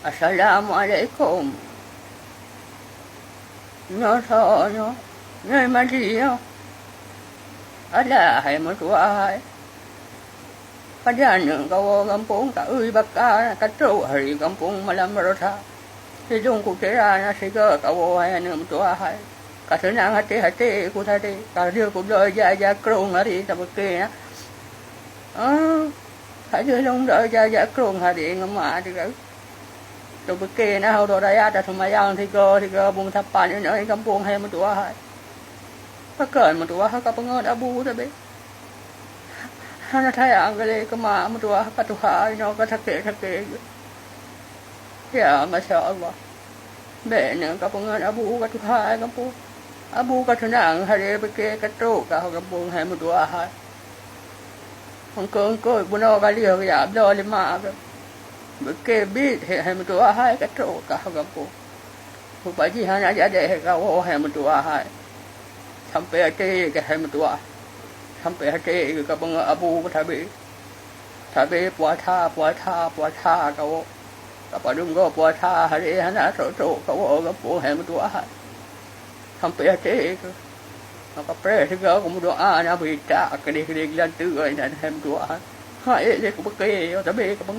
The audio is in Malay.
Assalamualaikum. Nó thọ nó người mà đi nó ada hay mà tua hay pada nang kau kampung tak ui bakar katro hari kampung malam merota hidung ku kira na siga kau hay nang tua hay kasenang hati ku tadi kalau ku doi ja krong hari tak betul hari dong doi ja krong hari ngama juga tu betul na hau doi ada semayang tiga bung tapan ni kampung hay tua hay pakai tua hay kapengon abu dah be Hana thaya angale kama mutua katuha no katake ya masya Allah bene kapungan abu katuha kampu abu katunang hare beke katro ka kampung hai mutua ha hongkong ko buno kali ya blo lima beke bit hai mutua hai katro ka kampung upaji hana jadi ka wo hai mutua hai sampai ate ke hai mutua sampai hati ke bang abu tabe puasa kau apa dum go puasa hari hana so kau kampung hai mutua sampai hati ke apa pre juga kamu doa na berita kede lan tu ai dan hai mutua ha ele ku pakai tabe ke bang